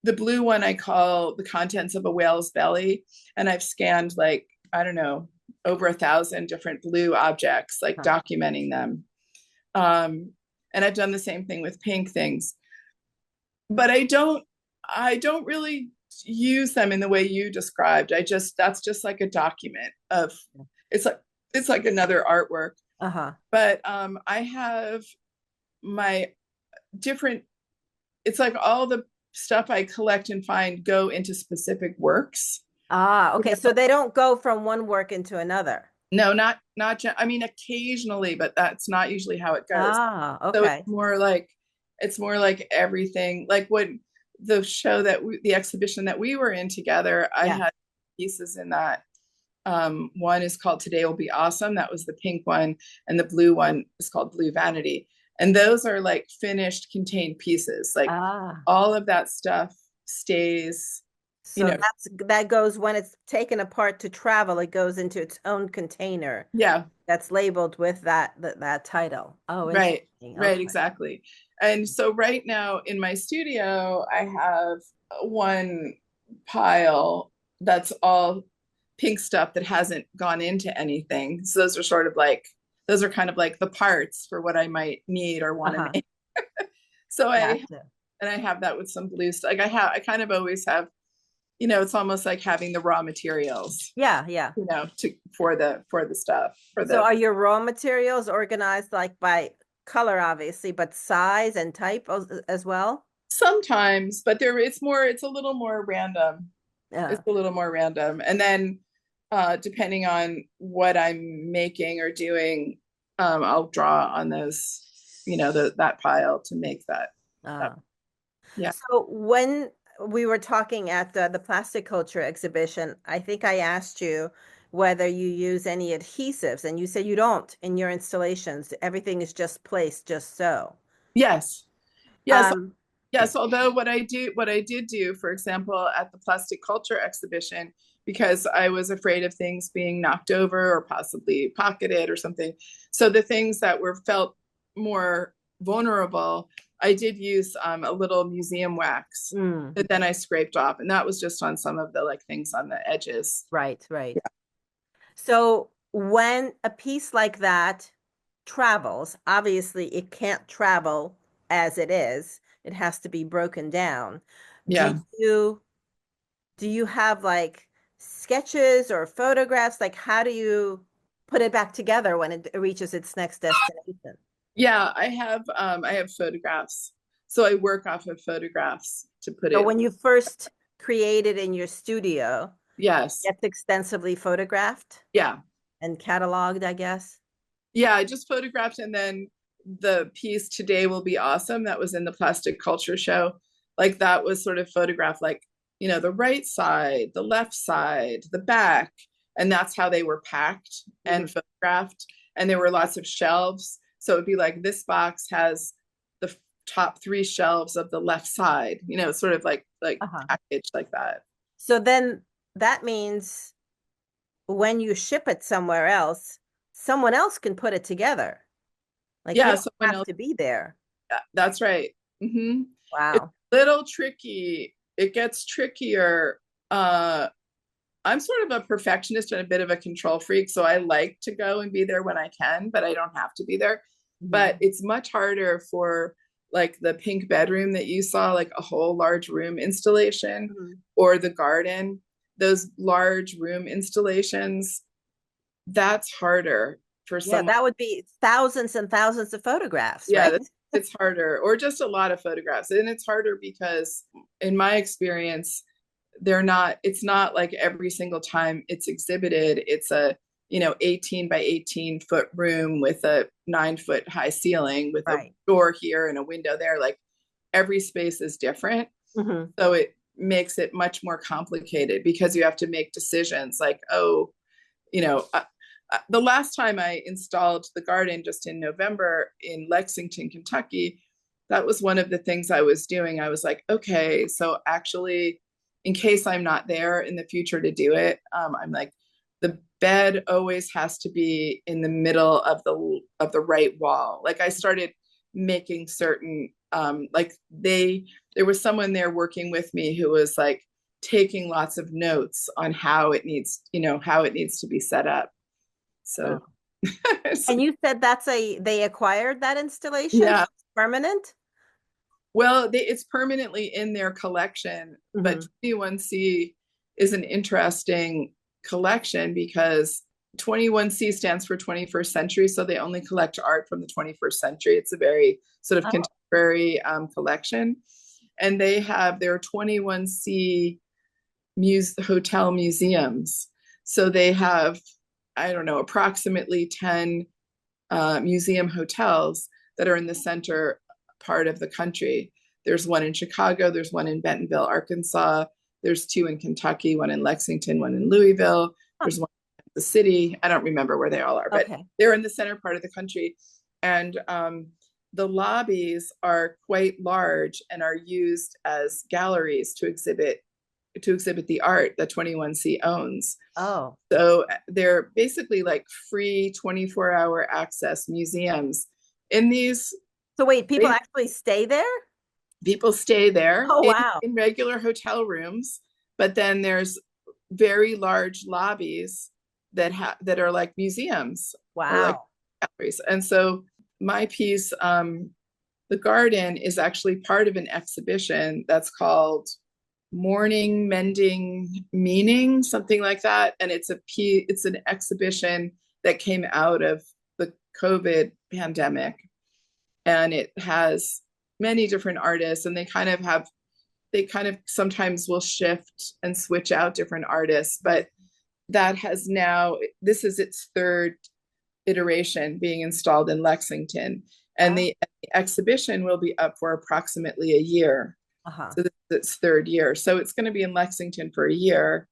The blue one I call the contents of a whale's belly, and I've scanned like I don't know over 1,000 different blue objects, like Huh. documenting them. Um, and I've done the same thing with pink things, but I don't really use them in the way you described. That's just like a document of it's like it's like another artwork. Uh-huh. But I have my different. It's like all the stuff I collect and find go into specific works. Ah, okay. So they don't go from one work into another. No, I mean, occasionally, but that's not usually how it goes. Ah, So okay. it's more like everything. Like when the exhibition that we were in together, I Yeah. had pieces in that. One is called Today Will Be Awesome. That was the pink one, and the blue one is called Blue Vanity. And those are like finished contained pieces. Like Ah. all of that stuff stays, you So know, that goes when it's taken apart to travel, it goes into its own container yeah, that's labeled with that title. Oh, right, interesting. right, Okay. exactly. And so right now in my studio, I have one pile that's all pink stuff that hasn't gone into anything. So those are kind of like the parts for what I might need or want to Uh-huh. make. So Gotcha. I have that with some blue stuff. Like I kind of always have, it's almost like having the raw materials, Yeah, yeah. to for the stuff for So the are your raw materials organized like by color, obviously, but size and type as well? sometimes, but it's a little more random. Yeah. It's a little more random. And then depending on what I'm making or doing, I'll draw on those, that pile to make that Uh, yeah. so when we were talking at the plastic culture exhibition, I think I asked you whether you use any adhesives, and you said you don't in your installations. Everything is just placed just so. Yes. Yes. Um, Yes, although what I did do, for example, at the plastic culture exhibition, because I was afraid of things being knocked over or possibly pocketed or something. So the things that were felt more vulnerable, I did use a little museum wax mm, that then I scraped off, and that was just on some of the like things on the edges. right, right. So when a piece like that travels, obviously it can't travel as it is. It has to be broken down. Do Yeah. you do you have like sketches or photographs? Like how do you put it back together when it reaches its next destination? Yeah, I have photographs. So I work off of photographs to put So it. when you first create it in your studio, Yes. it's extensively photographed Yeah. and cataloged, I guess. Yeah, I just photographed, and then the piece Today Will Be Awesome that was in the plastic culture show, like that was sort of photographed like the right side, the left side, the back. And that's how they were packed and photographed. And there were lots of shelves. So it'd be like this box has the top three shelves of the left side, sort of like Uh-huh. packaged like that. So then that means when you ship it somewhere else, someone else can put it together. Like you Yeah, don't someone have else. to be there. That's right. It's Wow. a little tricky. It gets trickier. I'm sort of a perfectionist and a bit of a control freak, so I like to go and be there when I can, but I don't have to be there. But it's much harder for like the pink bedroom that you saw, like a whole large room installation, or the garden, those large room installations. That's harder for Yeah, someone. that would be thousands and thousands of photographs, Yeah, right? it's harder, or just a lot of photographs. And it's harder because, in my experience, it's not like every single time it's exhibited, it's a 18 by 18-foot room with a 9-foot high ceiling with a Right. door here and a window there. Like every space is different. So it makes it much more complicated because you have to make decisions like, oh, you know, the last time I installed the garden just in November in Lexington, Kentucky, that was one of the things I was doing. I was like, okay, so actually, in case I'm not there in the future to do it, I'm like, the bed always has to be in the middle of the right wall. Like I started making certain like there was someone there working with me who was like taking lots of notes on how it needs to be set up. Oh. So And you said they acquired that installation, so yeah, it's permanent? well, it's permanently in their collection, but 21C is an interesting collection because 21C stands for 21st century, so they only collect art from the 21st century. It's a very sort of Oh, contemporary collection, and they have their 21C hotel museums. So they have, I don't know, approximately 10 museum hotels that are in the center part of the country. There's one in Chicago, there's one in Bentonville, Arkansas, there's two in Kentucky, one in Lexington, one in Louisville, huh. there's one in the city. I don't remember where they all are, but Okay. they're in the center part of the country. And the lobbies are quite large and are used as galleries to exhibit the art that 21C owns. Oh. So they're basically like free 24-hour access museums. In these, So wait, people actually stay there? people stay there Oh, wow. in regular hotel rooms, but then there's very large lobbies that are like museums or like Wow. galleries. And so my piece, the garden, is actually part of an exhibition that's called Morning Mending Meaning, something like that. And it's an exhibition that came out of the COVID pandemic. And it has many different artists, and they kind of sometimes will shift and switch out different artists, but this is its third iteration being installed in Lexington. And Wow. the exhibition will be up for approximately a year. Uh-huh. So this is its third year. So it's going to be in Lexington for a year.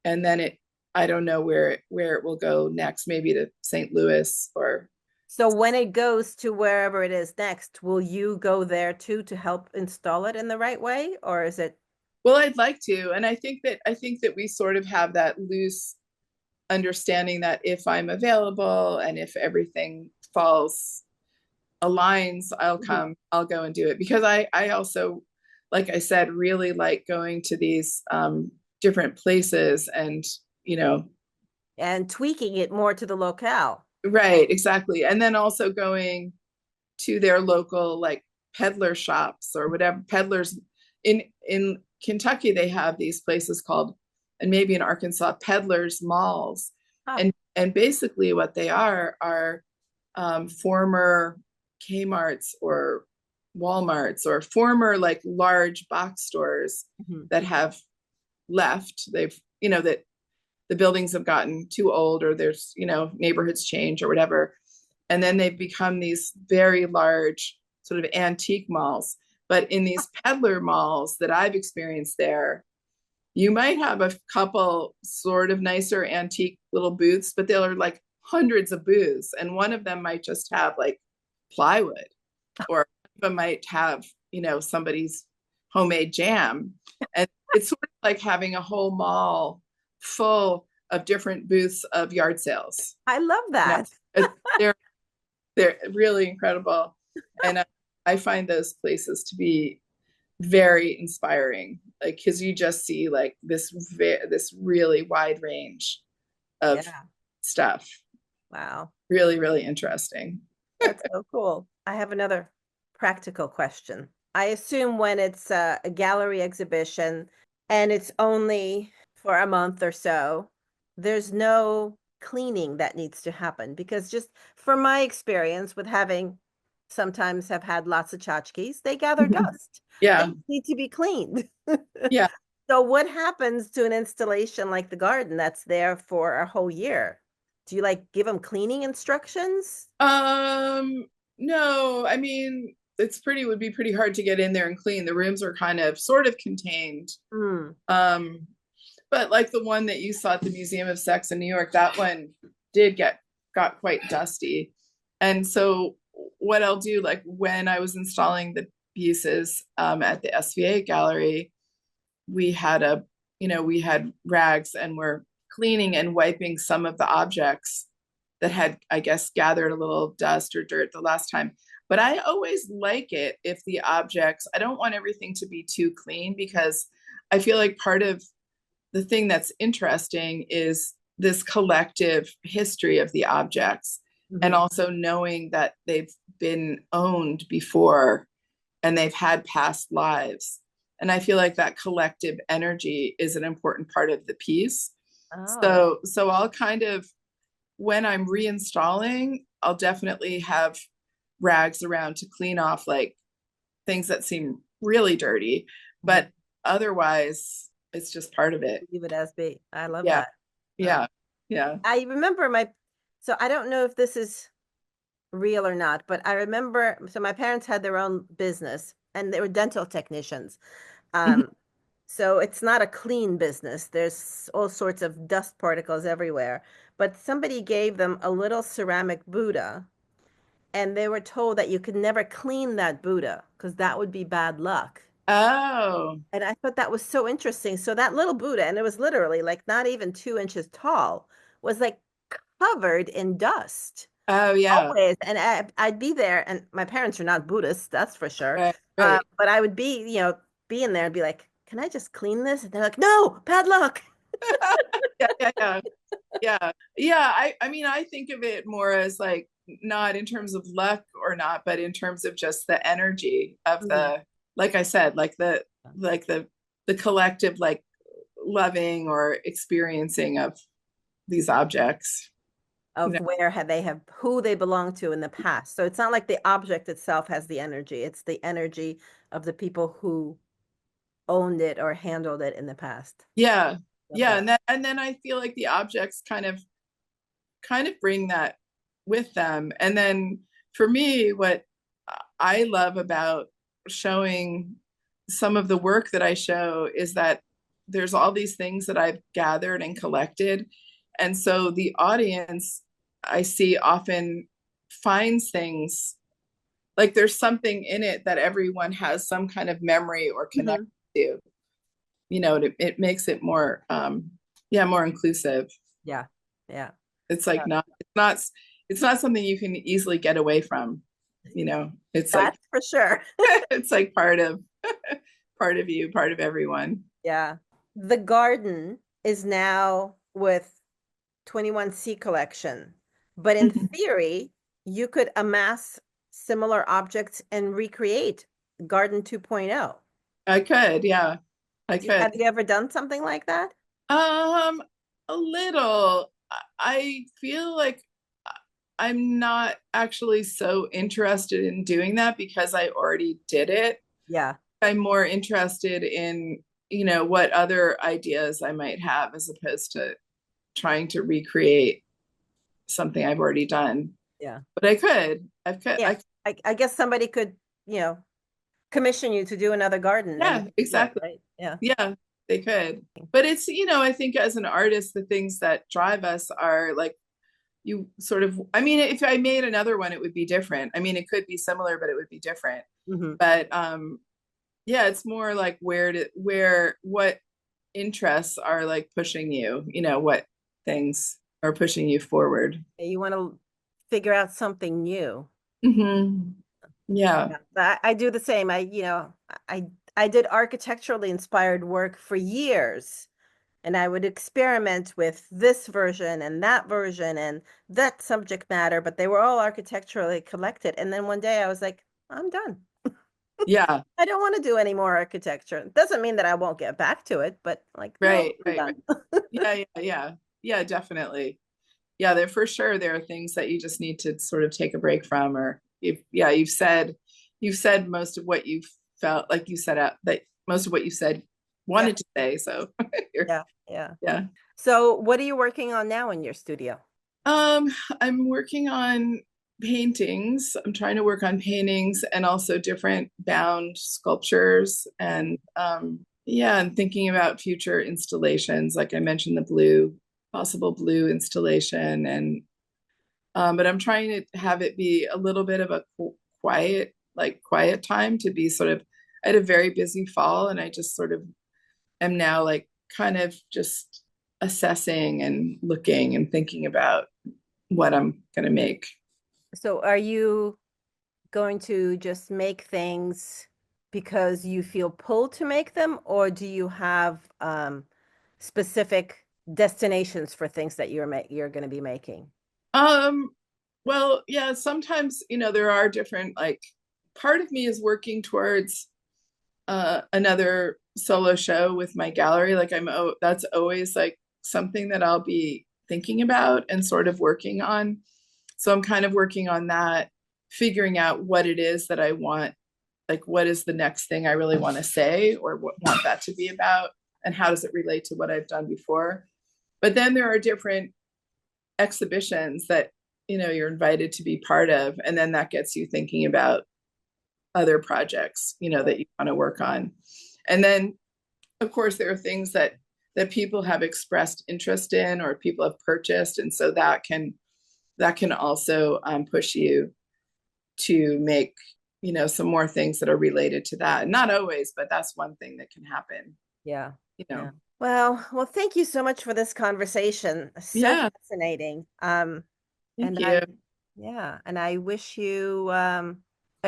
And then I don't know where it will go next, maybe to St. Louis or. So when it goes to wherever it is next, will you go there too to help install it in the right way? Or is it? Well, I'd like to. And I think that we sort of have that loose understanding that if I'm available and if everything aligns, I'll go and do it. Because I also, like I said, really like going to these different places And tweaking it more to the locale. right, exactly. And then also going to their local like peddler shops or whatever. Peddlers in Kentucky, they have these places called, and maybe in Arkansas, peddlers malls. Oh, And basically what they are former Kmart's or Walmart's or former like large box stores that have left. That the buildings have gotten too old, or there's neighborhoods change or whatever, and then they've become these very large sort of antique malls. But in these peddler malls that I've experienced there, You might have a couple sort of nicer antique little booths, but there are like hundreds of booths, and one of them might just have like plywood, or one might have, somebody's homemade jam. And it's sort of like having a whole mall full of different booths of yard sales. I love You know, that. they're really incredible, and I find those places to be very inspiring. Like, because you just see like this really wide range of Yeah. stuff. Wow. Really, really interesting. That's so cool. I have another practical question. I assume when it's a gallery exhibition and it's only for a month or so, there's no cleaning that needs to happen because just from my experience with having sometimes have had lots of tchotchkes, they gather dust. They Yeah, need to be cleaned. yeah. So what happens to an installation like the garden that's there for a whole year? Do you like give them cleaning instructions? Um, no, I mean, would be pretty hard to get in there and clean. The rooms are kind of sort of contained. Hmm. Um, but like the one that you saw at the Museum of Sex in New York, that one did got quite dusty. And so what I'll do, like when I was installing the pieces at the SVA gallery, we had we had rags and we're cleaning and wiping some of the objects that had, I guess, gathered a little dust or dirt the last time. But I always like it if the objects, I don't want everything to be too clean, because I feel like part of the thing that's interesting is this collective history of the objects, and Mhm. also knowing that they've been owned before and they've had past lives. And I feel like that collective energy is an important part of the piece. Oh, So I'll kind of, when I'm reinstalling, I'll definitely have rags around to clean off like things that seem really dirty, mhm. but otherwise it's just part of it. Leave it as be. I love Yeah, that. Uh, yeah, yeah. I remember so I don't know if this is real or not, but I remember, so my parents had their own business and they were dental technicians. Mhm. Um, so it's not a clean business. There's all sorts of dust particles everywhere. But somebody gave them a little ceramic Buddha, and they were told that you could never clean that Buddha because that would be bad luck. Oh, And I thought that was so interesting. So that little Buddha, and it was literally like not even 2 inches tall, was like covered in dust oh yeah. always. And I'd be there, and my parents are not Buddhists, that's for sure. Right, right. But I would be, be in there and be like, "Can I just clean this?" And they're like, "No, bad luck." Yeah, yeah, yeah. Yeah. Yeah. I mean, I think of it more as like not in terms of luck or not, but in terms of just the energy of Mhm. the, like I said, like the collective, like loving or experiencing of these objects. You Of know, where they have who they belong to in the past. So it's not like the object itself has the energy. It's the energy of the people who owned it or handled it in the past. yeah. Love Yeah. that. And then I feel like the objects kind of bring that with them. And then for me, what I love about showing some of the work that I show is that there's all these things that I've gathered and collected. And so the audience, I see, often finds things like there's something in it that everyone has some kind of memory or connection Mhm. to. It makes it more, yeah, more inclusive. Yeah. Yeah. It's like it's not something you can easily get away from. It's like That's for sure. it's like part of you, part of everyone. Yeah. The garden is now with 21C collection, but in theory, you could amass similar objects and recreate Garden 2.0. I could, yeah, I could. Have you ever done something like that? Um, a little. I feel like I'm not actually so interested in doing that because I already did it. Yeah. I'm more interested in, what other ideas I might have as opposed to trying to recreate something I've already done. Yeah. But I could. I've could. Yeah. I guess somebody could, commission you to do another garden and Yeah, you could do it, exactly. right? Yeah. Yeah. They could. But it's, I think as an artist, the things that drive us are like you sort of, I mean, if I made another one, it would be different. I mean, it could be similar, but it would be different. Mm-hmm. But yeah, it's more like what interests are like pushing you, what things are pushing you forward. You want to figure out something new. Mm-hmm. Yeah. I do the same. I did architecturally inspired work for years, and I would experiment with this version and that subject matter, but they were all architecturally collected. And then one day I was like, I'm done. Yeah. I don't want to do any more architecture. It doesn't mean that I won't get back to it, but like, no, Right. I'm Right. done. Yeah, definitely. Yeah, there for sure there are things that you just need to sort of take a break from, or you've said most of what you've felt like you set up that most of what you said Yeah, wanted to say. So yeah, yeah. yeah. So what are you working on now in your studio? Um, I'm working on paintings. I'm trying to work on paintings and also different bound sculptures and yeah, and thinking about future installations. Like I mentioned, possible blue installation and but I'm trying to have it be a little bit of a quiet time to be sort of I had a very busy fall and I just sort of am now like kind of just assessing and looking and thinking about what I'm going to make. So are you going to just make things because you feel pulled to make them, or do you have specific destinations for things that you're going to be making? Um, well, yeah, sometimes, there are different, like, part of me is working towards another solo show with my gallery. Like, that's always like something that I'll be thinking about and sort of working on. So I'm kind of working on that, figuring out what it is that I want, like, what is the next thing I really want to say or want that to be about, and how does it relate to what I've done before. But then there are different exhibitions that you're invited to be part of, and then that gets you thinking about other projects that you want to work on. And then of course there are things that people have expressed interest in or people have purchased, and so that can also push you to make some more things that are related to that. Not always, but that's one thing that can happen. Yeah. you know Yeah. Well, thank you so much for this conversation. So yeah, fascinating. thank And you. I wish you a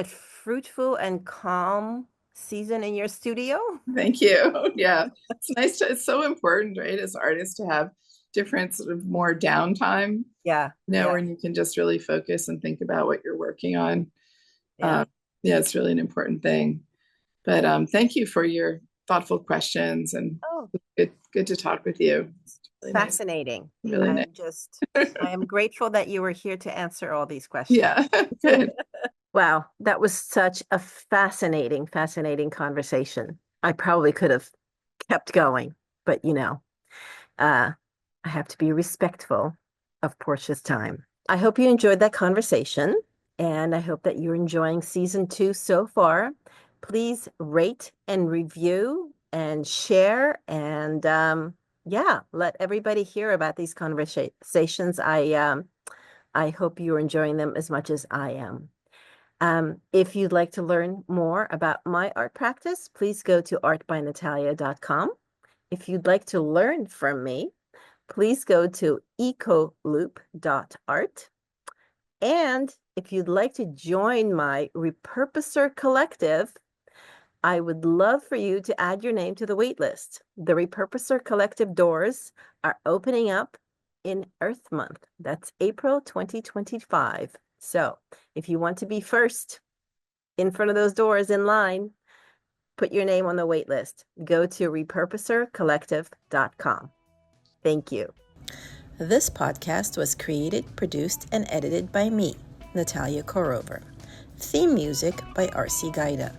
fruitful and calm season in your studio. Thank you. Yeah. It's so important, right, as artists to have different sort of more downtime, Yeah, yeah, when you can just really focus and think about what you're working on. yeah. Yeah, it's really an important thing. But thank you for your thoughtful questions and Oh, good to talk with you. It's really nice. fascinating. Really nice. I am grateful that you were here to answer all these questions. Yeah. Good. Wow, that was such a fascinating, fascinating conversation. I probably could have kept going, but uh, I have to be respectful of Portia's time. I hope you enjoyed that conversation, and I hope that you're enjoying season 2 so far. Please rate and review and share, and yeah, let everybody hear about these conversations. I hope you're enjoying them as much as I am. If you'd like to learn more about my art practice, please go to artbynatalia.com. If you'd like to learn from me, please go to ecoloop.art. And if you'd like to join my Repurposer Collective, I would love for you to add your name to the waitlist. The Repurposer Collective doors are opening up in Earth Month. That's April 2025. So if you want to be first in front of those doors in line, put your name on the wait list. Go to repurposercollective.com. Thank you. This podcast was created, produced, and edited by me, Natalia Korover. Theme music by R.C. Gaida.